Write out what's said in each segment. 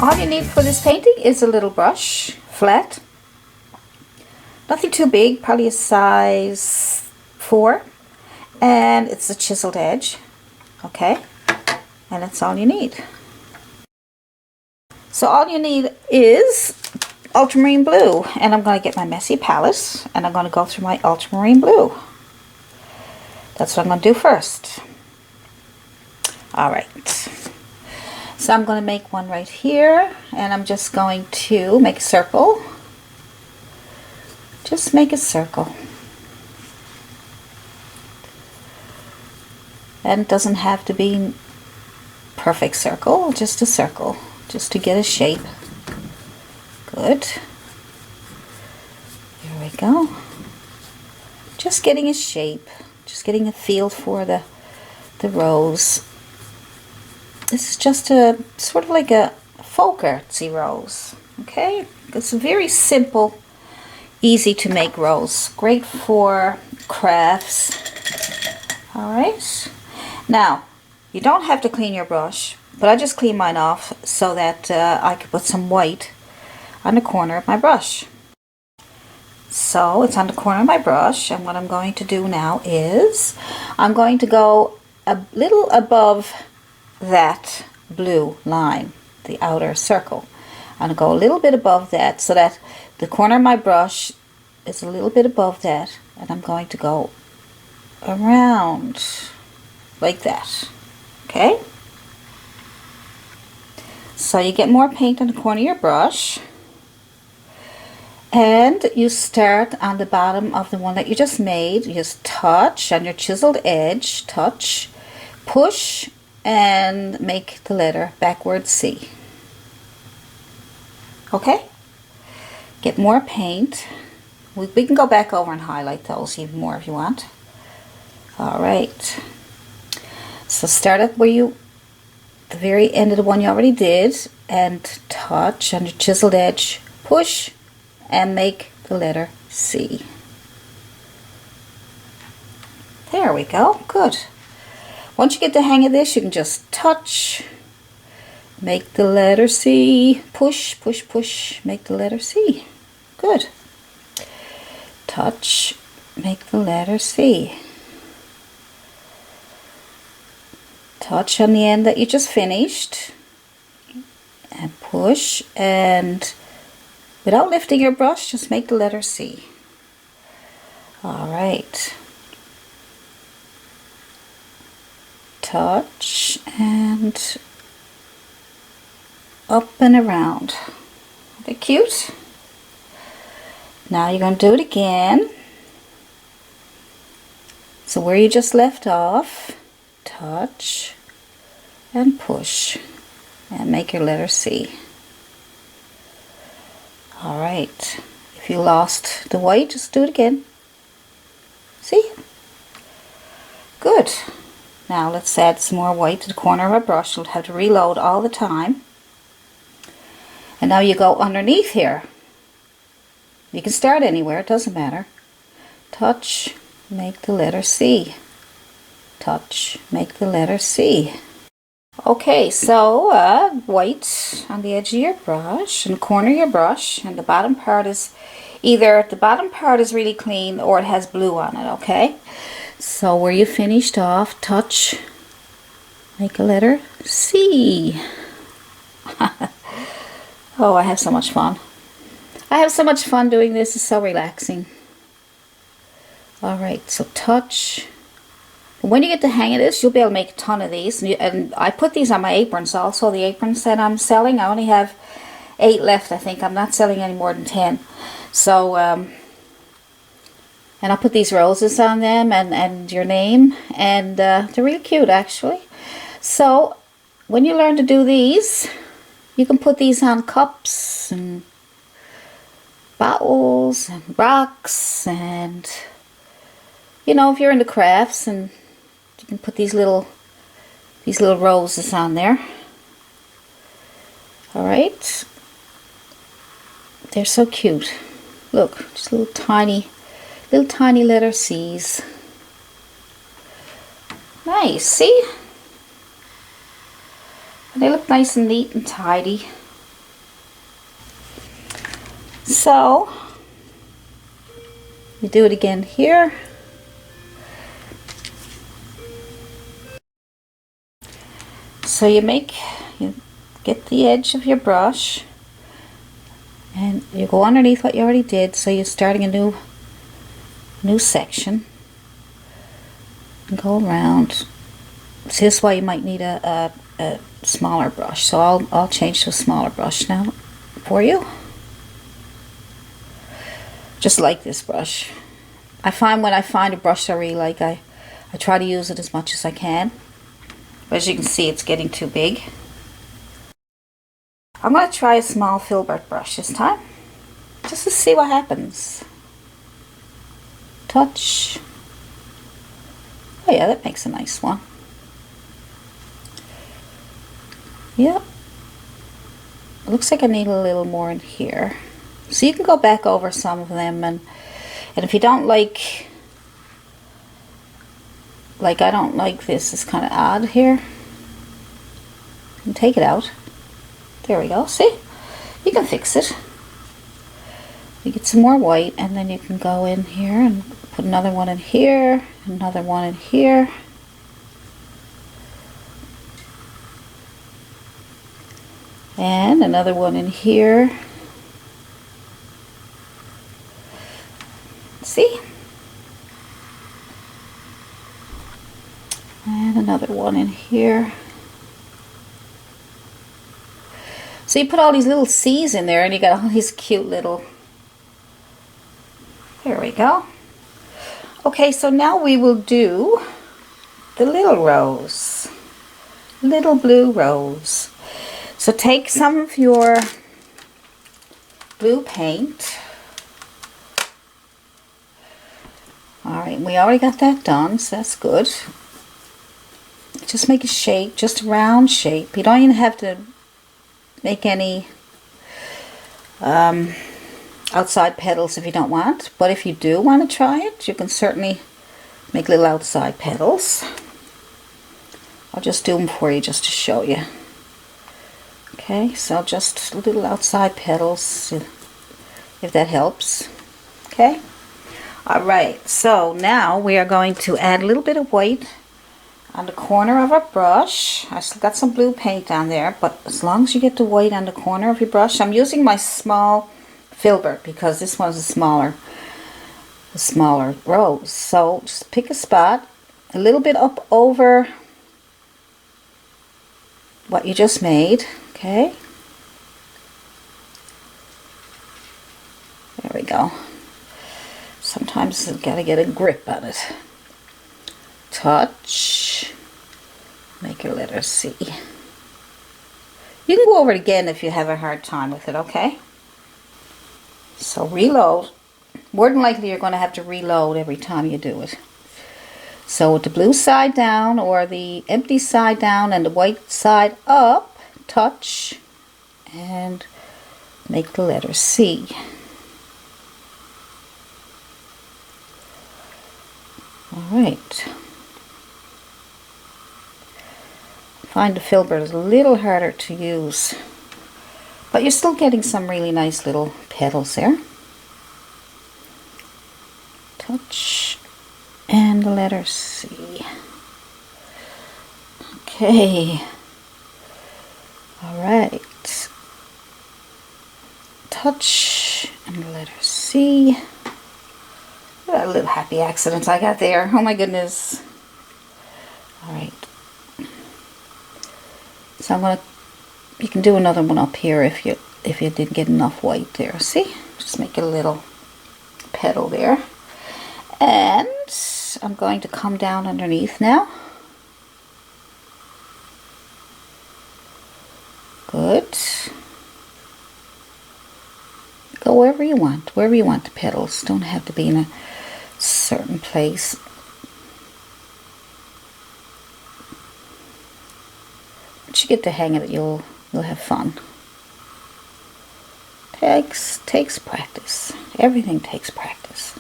All you need for this painting is a little brush, flat. Nothing too big, probably a size 4. And it's a chiseled edge. Okay? And that's all you need. So all you need is ultramarine blue. And I'm going to get my messy palette and I'm going to go through my ultramarine blue. That's what I'm going to do first. Alright. So I'm going to make one right here. And I'm just going to make a circle. Just make a circle. And it doesn't have to be perfect circle, just a circle, just to get a shape. Good. There we go. Just getting a shape, just getting a feel for the rose. This is just a sort of like a folk artsy rose. Okay, it's a very simple, easy to make rose. Great for crafts. All right. Now, you don't have to clean your brush, but I just clean mine off so that I can put some white on the corner of my brush. So it's on the corner of my brush, and what I'm going to do now is I'm going to go a little above that blue line, the outer circle. I'm going to go a little bit above that so that the corner of my brush is a little bit above that, and I'm going to go around like that. Okay? So you get more paint on the corner of your brush, and you start on the bottom of the one that you just made. You just touch on your chiseled edge, touch, push, and make the letter backward C. Okay? Get more paint. We can go back over and highlight those even more if you want. Alright. So start up where the very end of the one you already did, and touch on your chiseled edge, push, and make the letter C. There we go. Good. Once you get the hang of this, you can just touch, make the letter C, push, push, push, make the letter C. Good. Touch, make the letter C. Touch on the end that you just finished, and push, and without lifting your brush, just make the letter C. Alright. Touch, and up and around. Isn't that cute? Now you're going to do it again. So where you just left off, touch and push and make your letter C. Alright, if you lost the white, just do it again. See? Good. Now let's add some more white to the corner of our brush. You'll have to reload all the time. And now you go underneath here. You can start anywhere, it doesn't matter. Touch, make the letter C. Touch, make the letter C. Okay, so white on the edge of your brush and corner of your brush, and the bottom part is either the bottom part is really clean or it has blue on it. Okay, so where you finished off, touch, make a letter C. Oh, I have so much fun. I have so much fun doing this. It's so relaxing. Alright, so touch. When you get the hang of this, you'll be able to make a ton of these. And I put these on my aprons also, the aprons that I'm selling. I only have 8 left, I think. I'm not selling any more than 10. So, and I'll put these roses on them and your name. And they're really cute, actually. So, when you learn to do these, you can put these on cups and bottles and rocks, and you know, if you're into crafts, and you can put these little roses on there. Alright, they're so cute. Look, just little tiny letter C's. Nice, see? And they look nice and neat and tidy. So you do it again here. So you get the edge of your brush and you go underneath what you already did, so you're starting a new section and go around. So this is why you might need a smaller brush. So I'll change to a smaller brush now for you. Just like this brush. I find when I find a brush I really like, I try to use it as much as I can. But as you can see, it's getting too big. I'm going to try a small Filbert brush this time, just to see what happens. Touch. Oh yeah, that makes a nice one. Yep. It looks like I need a little more in here. So you can go back over some of them, and if you don't like I don't like this, it's kind of odd here, and take it out. There we go. See? You can fix it. You get some more white, and then you can go in here and put another one in here, another one in here. And another one in here. See? And another one in here. So you put all these little C's in there and you got all these cute little... There we go. Okay, so now we will do the little rose. Little blue rose. So take some of your blue paint. Alright, we already got that done, so that's good. Just make a shape, just a round shape. You don't even have to make any outside petals if you don't want, but if you do want to try it, you can certainly make little outside petals. I'll just do them for you just to show you. Okay, so just little outside petals, if that helps. Okay, alright, so now we are going to add a little bit of white on the corner of our brush. I still got some blue paint on there, but as long as you get the white on the corner of your brush, I'm using my small Filbert because this one's a smaller rose. So just pick a spot, a little bit up over what you just made. Okay. There we go. Sometimes you've got to get a grip on it. Touch, make your letter C. You can go over it again if you have a hard time with it, okay? So reload. More than likely you're going to have to reload every time you do it. So with the blue side down or the empty side down and the white side up, touch and make the letter C. Alright. Find the Filbert is a little harder to use, but you're still getting some really nice little petals there. Touch and the letter C. Okay. Alright. Touch and the letter C. A little happy accident I got there. Oh my goodness. Alright. So I'm gonna, you can do another one up here if you didn't get enough white there. See? Just make a little petal there. And I'm going to come down underneath now. Good. Go wherever you want the petals. Don't have to be in a certain place. Once you get the hang of it, you'll have fun. Takes practice. Everything takes practice.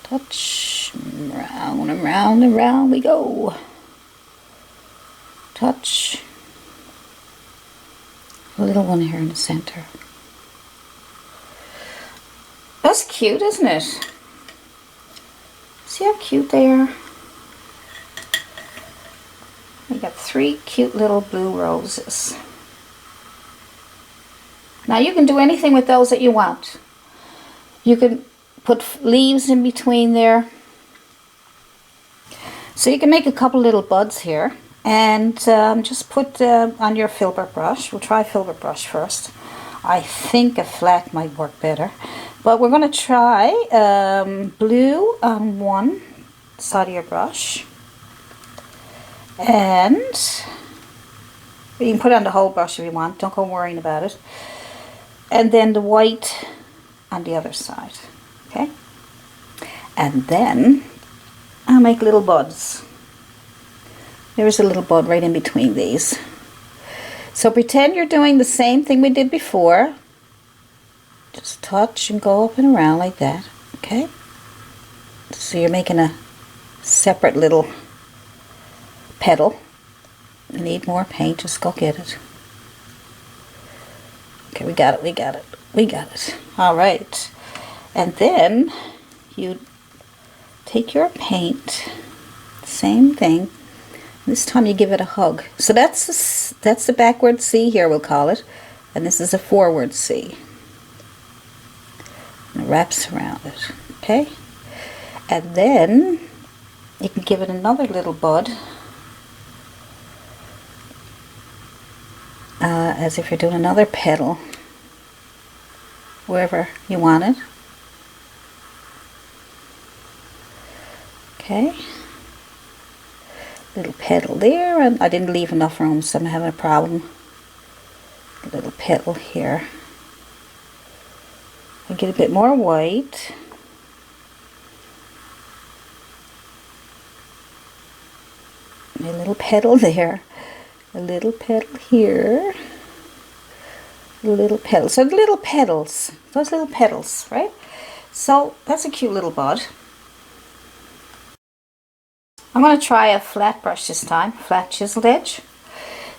Touch, round and round and round we go. Touch, a little one here in the center. That's cute, isn't it? See how cute they are? We got 3 cute little blue roses. Now you can do anything with those that you want. You can put leaves in between there. So you can make a couple little buds here. And just put on your Filbert brush. We'll try Filbert brush first. I think a flat might work better. But we're going to try blue on one side of your brush. And you can put it on the whole brush if you want. Don't go worrying about it. And then the white on the other side. Okay? And then I'll make little buds. There's a little bud right in between these. So pretend you're doing the same thing we did before. Just touch and go up and around like that. Okay? So you're making a separate little petal. You need more paint, just go get it. Okay, we got it, we got it, we got it. Alright. And then you take your paint, same thing. This time you give it a hug. So that's the backward C here, we'll call it. And this is a forward C. And it wraps around it. Okay? And then you can give it another little bud. As if you're doing another petal. Wherever you want it. Okay? Little petal there, and I didn't leave enough room, so I'm having a problem. A little petal here. I get a bit more white. A little petal there. A little petal here. A little petal. So the little petals. Those little petals, right? So that's a cute little bud. I'm going to try a flat brush this time, flat chiseled edge.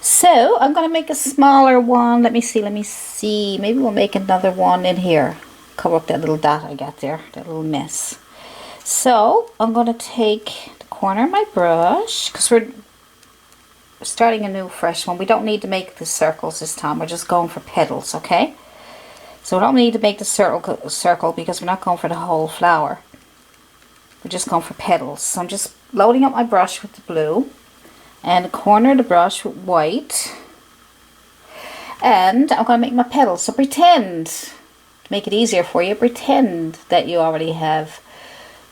So I'm going to make a smaller one. Let me see. Maybe we'll make another one in here. Cover up that little dot I got there, that little mess. So I'm going to take the corner of my brush, because we're starting a new fresh one. We don't need to make the circles this time. We're just going for petals, okay? So we don't need to make the circle because we're not going for the whole flower. We're just going for petals. So I'm just loading up my brush with the blue and the corner of the brush with white, and I'm going to make my petals. So pretend, to make it easier for you, pretend that you already have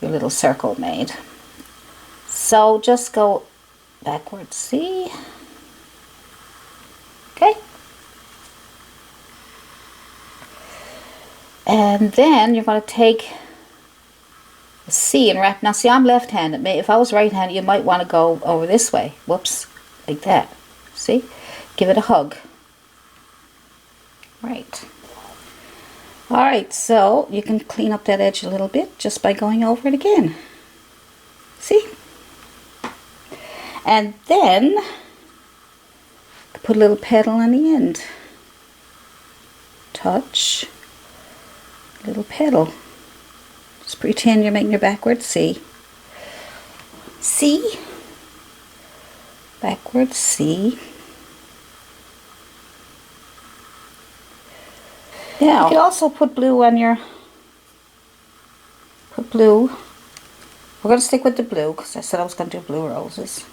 your little circle made. So just go backwards, see? Okay? And then you're going to take C and wrap. Now see, I'm left-handed. If I was right-handed, you might want to go over this way. Whoops, like that. See? Give it a hug. Right. Alright, so you can clean up that edge a little bit just by going over it again. See? And then put a little petal on the end. Touch. Little petal. Just pretend you're making your backward C. C. Backward C. Now, you can also put blue on your... Put blue. We're going to stick with the blue because I said I was going to do blue roses.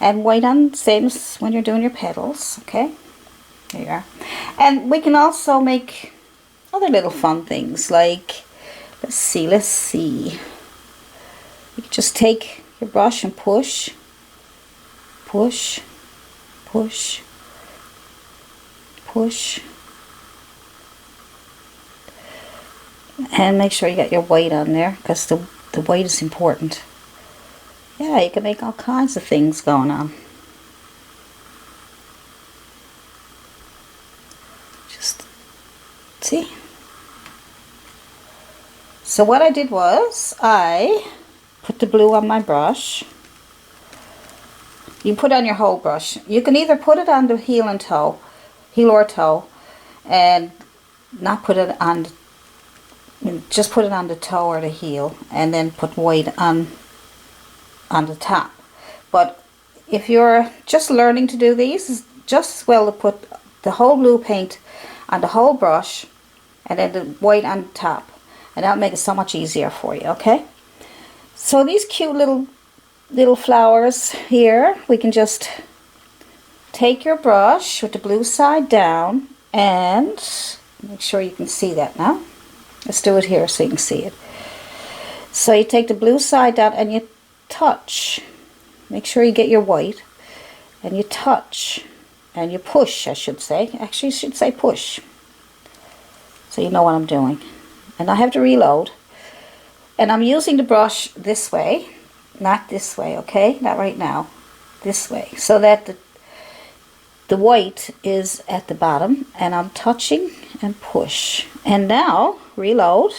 And white on, same as when you're doing your petals. Okay? There you are. And we can also make other little fun things like... Let's see. You can just take your brush and push, push, push, push. And make sure you got your white on there, because the white is important. Yeah, you can make all kinds of things going on. Just, see? So what I did was, I put the blue on my brush. You put on your whole brush. You can either put it on the heel or toe, and not put it on, just put it on the toe or the heel, and then put white on the top. But if you're just learning to do these, it's just as well to put the whole blue paint on the whole brush and then the white on top, and that'll make it so much easier for you. Okay, so these cute little flowers here, we can just take your brush with the blue side down, and make sure you can see that now. Let's do it here so you can see it. So you take the blue side down and you touch. Make sure you get your white, and you touch and you push, I should say. Actually, I should say push, so you know what I'm doing. And I have to reload, and I'm using the brush this way, not this way, okay? Not right now, this way, so that the white is at the bottom, and I'm touching and push. And now, reload,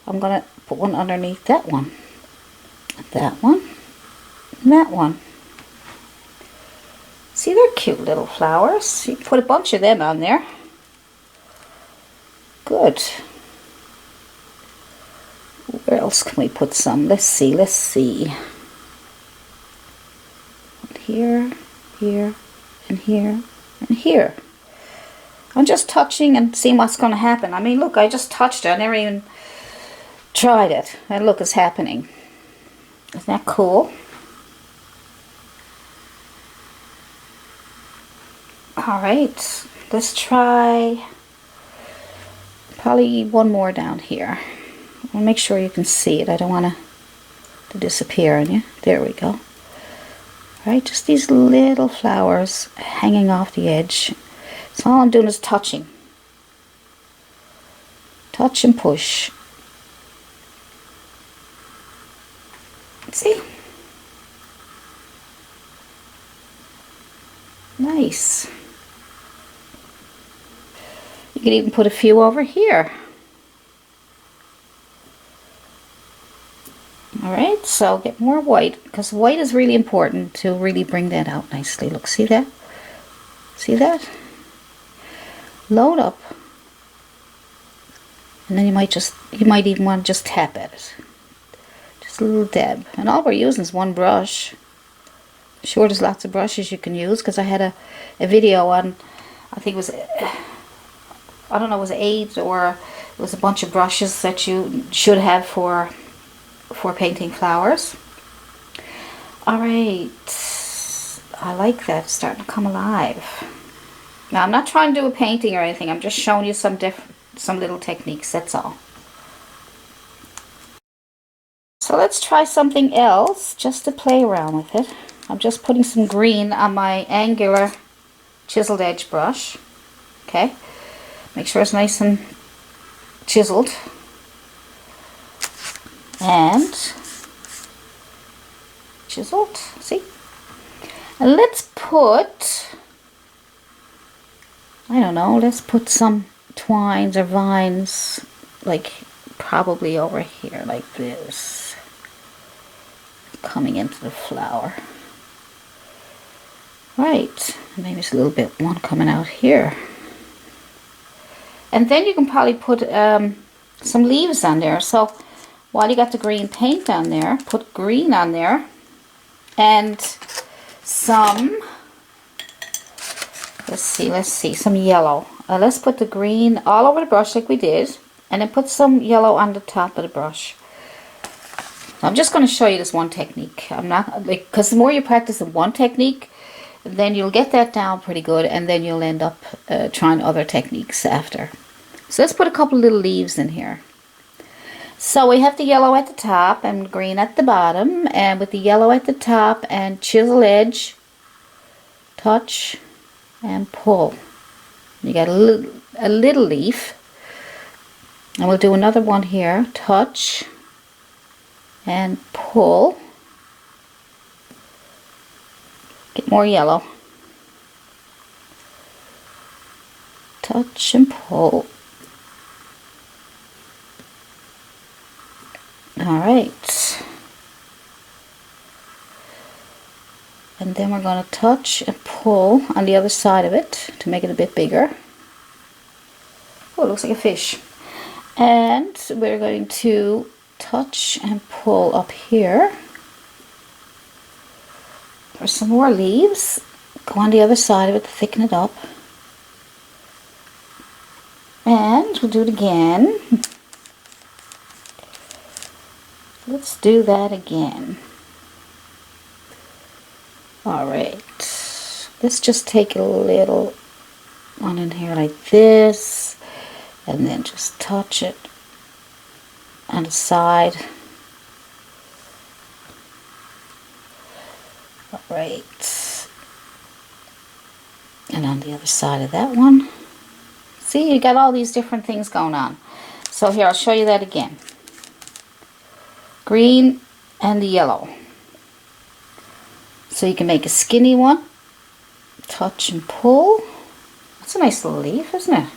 I'm gonna put one underneath that one, and that one. See, they're cute little flowers. You can put a bunch of them on there. Good. Where else can we put some? Let's see. Here, here, and here, and here. I'm just touching and seeing what's going to happen. I mean, look, I just touched it. I never even tried it. And look, it's happening. Isn't that cool? Alright, let's try probably one more down here. I'll make sure you can see it. I don't want to disappear on you. There we go. Alright, just these little flowers hanging off the edge. So all I'm doing is touching. Touch and push. See? Nice. You can even put a few over here. Alright, so get more white, because white is really important to really bring that out nicely. Look, see that? See that? Load up. And then you might even want to just tap at it. Just a little dab. And all we're using is one brush. I'm sure there's lots of brushes you can use, because I had a video on, I think it was, I don't know, it was 8, or it was a bunch of brushes that you should have for painting flowers. Alright, I like that. It's starting to come alive. Now I'm not trying to do a painting or anything, I'm just showing you some little techniques, that's all. So let's try something else just to play around with it. I'm just putting some green on my angular chiseled edge brush. Okay, make sure it's nice and chiseled. And chiseled, see? And let's put, I don't know, let's put some twines or vines, like probably over here, like this, coming into the flower. Right, maybe it's a little bit one coming out here. And then you can probably put some leaves on there. So while you got the green paint on there, put green on there, and some, let's see, some yellow. Let's put the green all over the brush like we did, and then put some yellow on the top of the brush. I'm just going to show you this one technique. I'm not, like, because the more you practice in one technique, then you'll get that down pretty good, and then you'll end up trying other techniques after. So let's put a couple little leaves in here. So we have the yellow at the top and green at the bottom, and with the yellow at the top and chisel edge, touch and pull. You got a little leaf, and we'll do another one here. Touch and pull. Get more yellow. Touch and pull. Alright. And then we're going to touch and pull on the other side of it to make it a bit bigger. Oh, it looks like a fish. And we're going to touch and pull up here for some more leaves. Go on the other side of it to thicken it up. And we'll do it again. Let's do that again. Alright. Let's just take a little one in here like this. And then just touch it on the side. Alright. And on the other side of that one. See, you got all these different things going on. So here, I'll show you that again. Green and the yellow. So you can make a skinny one. Touch and pull. That's a nice little leaf, isn't it?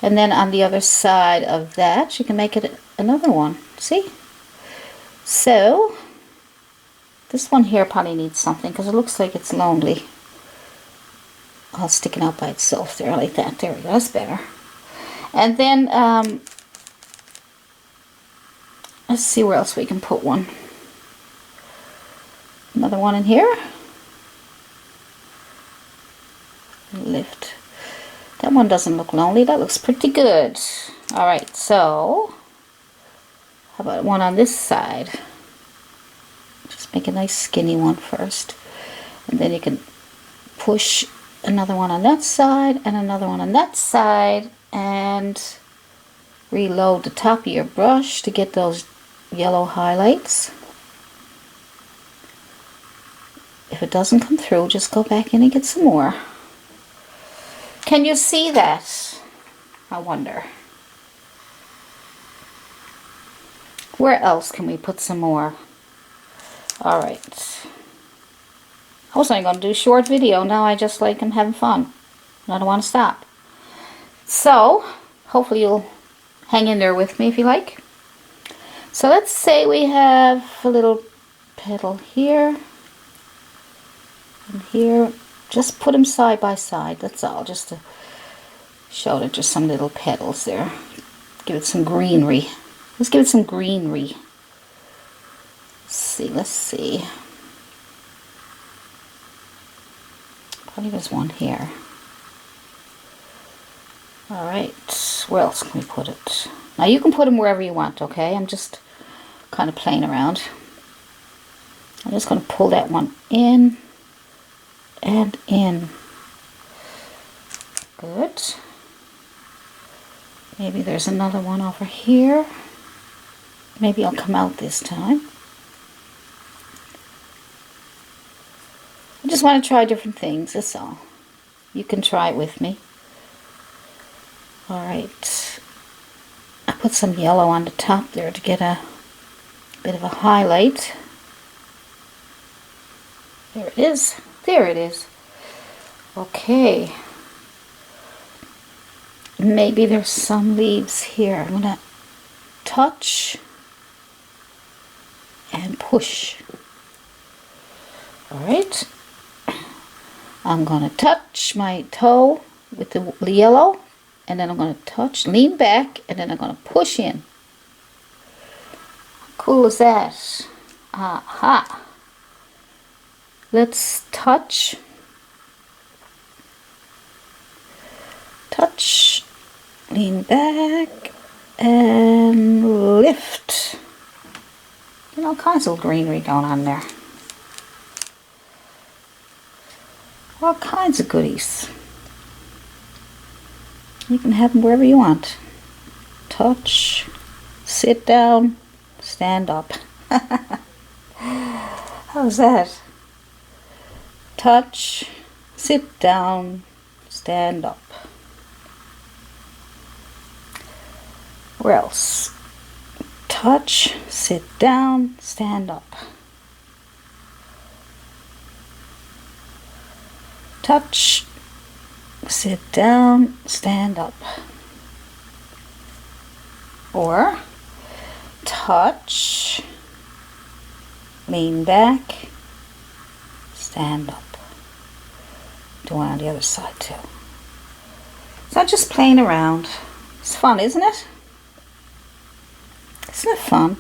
And then on the other side of that, you can make it another one. See? So, this one here probably needs something because it looks like it's lonely. All sticking out by itself there like that. There we go. That's better. And then, let's see where else we can put one. Another one in here. Lift. That one doesn't look lonely. That looks pretty good. Alright, so how about one on this side? Just make a nice skinny one first. And then you can push another one on that side and another one on that side and reload the top of your brush to get those yellow highlights. If it doesn't come through, just go back in and get some more. Can you see that? I wonder. Where else can we put some more? Alright. I was only going to do a short video. Now I just like I'm having fun. I don't want to stop. So, hopefully you'll hang in there with me if you like. So let's say we have a little petal here and here. Just put them side by side, that's all, just to show that there's some little petals there. Give it some greenery. Let's give it some greenery. Let's see. Probably there's one here. Alright, where else can we put it? Now you can put them wherever you want, okay? I'm just kind of playing around. I'm just going to pull that one in. And in. Good. Maybe there's another one over here. Maybe I'll come out this time. I just want to try different things, that's all. You can try it with me. Alright. I put some yellow on the top there to get a bit of a highlight. There it is. There it is. Okay. Maybe there's some leaves here. I'm going to touch and push. Alright. I'm going to touch my toe with the yellow. And then I'm going to touch, lean back, and then I'm going to push in. How cool is that? Aha. Let's touch, lean back, and lift. You know, all kinds of greenery going on there. All kinds of goodies. You can have them wherever you want. Touch, sit down, stand up. How's that? Touch, sit down, stand up. Where else? Touch, sit down, stand up. Touch, sit down, stand up. Or touch, lean back, stand up. Do one on the other side too. So I'm just playing around. It's fun, isn't it? Isn't it fun?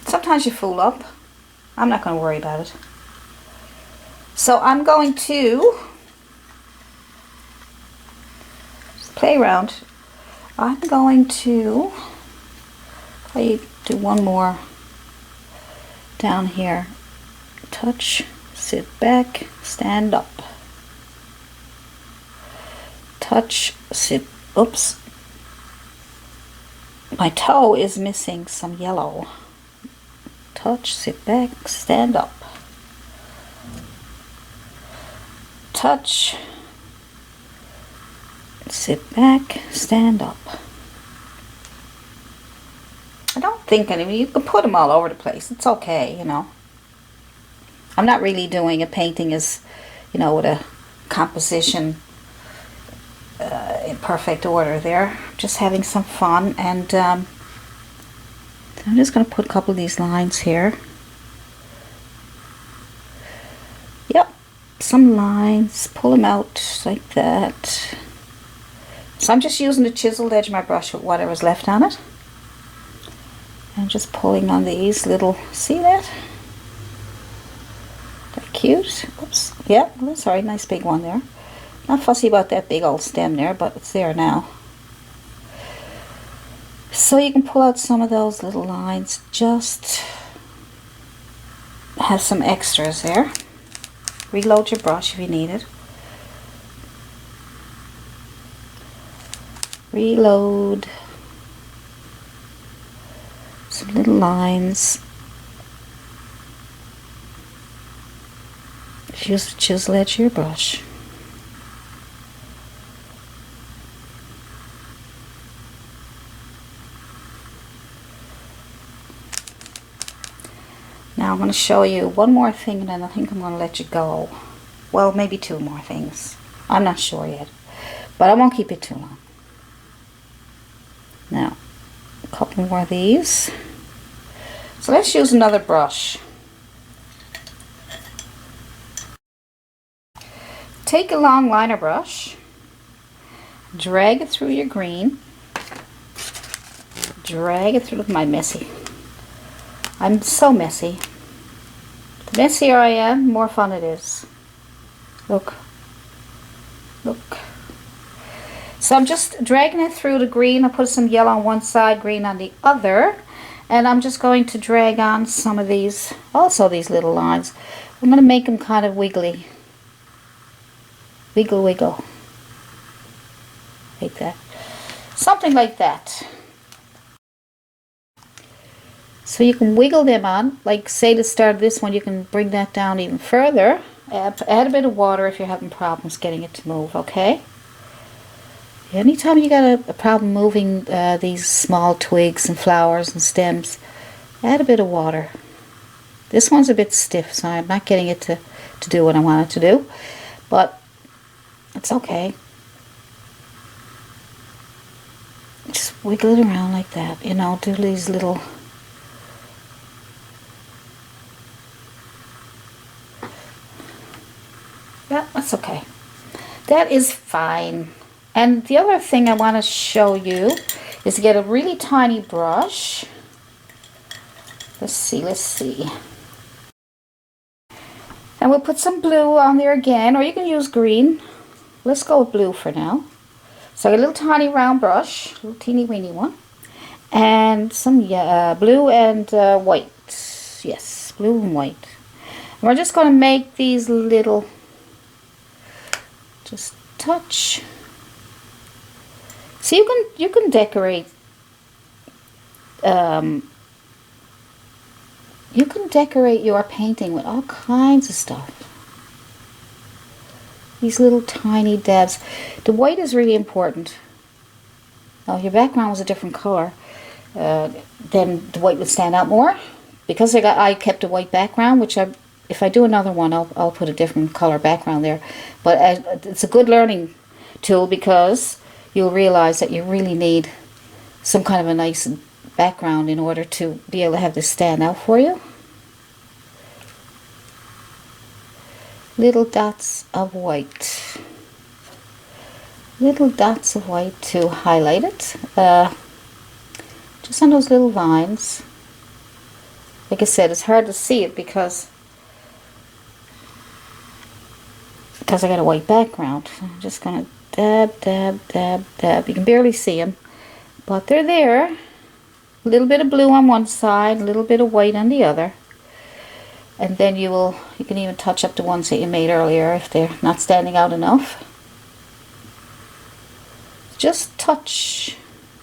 Sometimes you fool up. I'm not going to worry about it. So I'm going to just play around. I'm going to do one more down here. Touch, sit back, stand up. Touch, sit, oops. My toe is missing some yellow. Touch, sit back, stand up. Touch, sit back, stand up. I don't think you can put them all over the place. It's okay, you know. I'm not really doing a painting as, you know, with a composition in perfect order there. Just having some fun, and I'm just going to put a couple of these lines here. Yep, some lines, pull them out like that. So I'm just using the chiseled edge of my brush with whatever's left on it. I'm just pulling on these little, see that? They're cute. Oops. Yeah, that's alright, nice big one there. Not fussy about that big old stem there, but it's there now. So you can pull out some of those little lines, just have some extras there. Reload your brush if you need it. Reload. Some little lines. Use the chisel edge of your brush. Now I'm going to show you one more thing, and then I think I'm going to let you go. Well, maybe two more things. I'm not sure yet, but I won't keep it too long. Now, a couple more of these. So let's use another brush. Take a long liner brush, drag it through your green, drag it through. Look at my messy. I'm so messy. The messier I am, the more fun it is. Look. Look. So I'm just dragging it through the green. I put some yellow on one side, green on the other. And I'm just going to drag on some of these, also these little lines. I'm going to make them kind of wiggly. Wiggle, wiggle. Like that. Something like that. So you can wiggle them on. Like say to start this one, you can bring that down even further. Add a bit of water if you're having problems getting it to move, okay? Anytime you got a problem moving these small twigs and flowers and stems, add a bit of water. This one's a bit stiff, so I'm not getting it to do what I want it to do. But it's okay. Just wiggle it around like that, you know, do these little... Yeah, that's okay. That is fine. And the other thing I want to show you is to get a really tiny brush. Let's see. And we'll put some blue on there again, or you can use green. Let's go with blue for now. So a little tiny round brush, a little teeny weeny one. And some blue and white. Yes, blue and white. And we're just going to make these little, just touch. So you can decorate. You can decorate your painting with all kinds of stuff. These little tiny dabs. The white is really important. Now, if your background was a different color, then the white would stand out more. Because I kept a white background, which if I do another one, I'll put a different color background there. But it's a good learning tool because you'll realize that you really need some kind of a nice background in order to be able to have this stand out for you. Little dots of white. little dots of white to highlight it, just on those little vines. Like I said, it's hard to see it because I got a white background. I'm just gonna dab, dab, dab, dab. You can barely see them, but they're there. A little bit of blue on one side, a little bit of white on the other. And then you can even touch up the ones that you made earlier if they're not standing out enough. Just touch,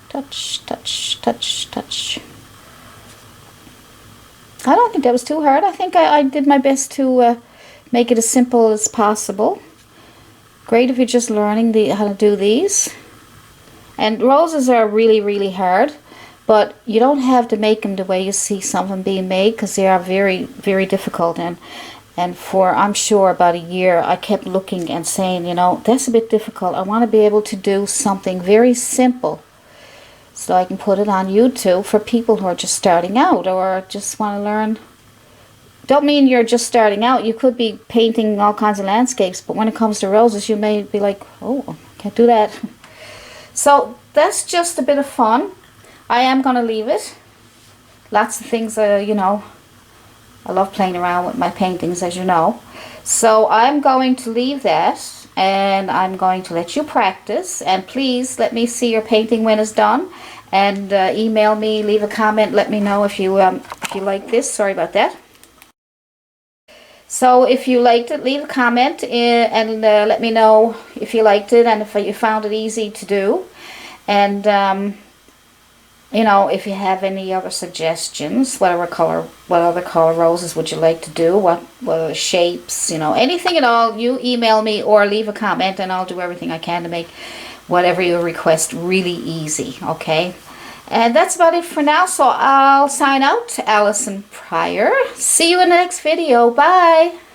touch, touch, touch, touch. I don't think that was too hard. I think I did my best to make it as simple as possible. Great if you're just learning how to do these. And roses are really, really hard, but you don't have to make them the way you see some of them being made, because they are very, very difficult. And for, I'm sure, about a year, I kept looking and saying, you know, that's a bit difficult. I want to be able to do something very simple so I can put it on YouTube for people who are just starting out or just want to learn. Don't mean you're just starting out. You could be painting all kinds of landscapes, but when it comes to roses, you may be like, oh, I can't do that. So that's just a bit of fun. I am going to leave it. Lots of things, you know, I love playing around with my paintings, as you know. So I'm going to leave that, and I'm going to let you practice. And please let me see your painting when it's done. And email me, leave a comment, let me know if you like this. Sorry about that. So if you liked it, leave a comment and let me know if you liked it and if you found it easy to do. And you know, if you have any other suggestions, what other color roses would you like to do? What other shapes, you know, anything at all, you email me or leave a comment and I'll do everything I can to make whatever you request really easy, okay? And that's about it for now, so I'll sign out. Allison Prior. See you in the next video. Bye!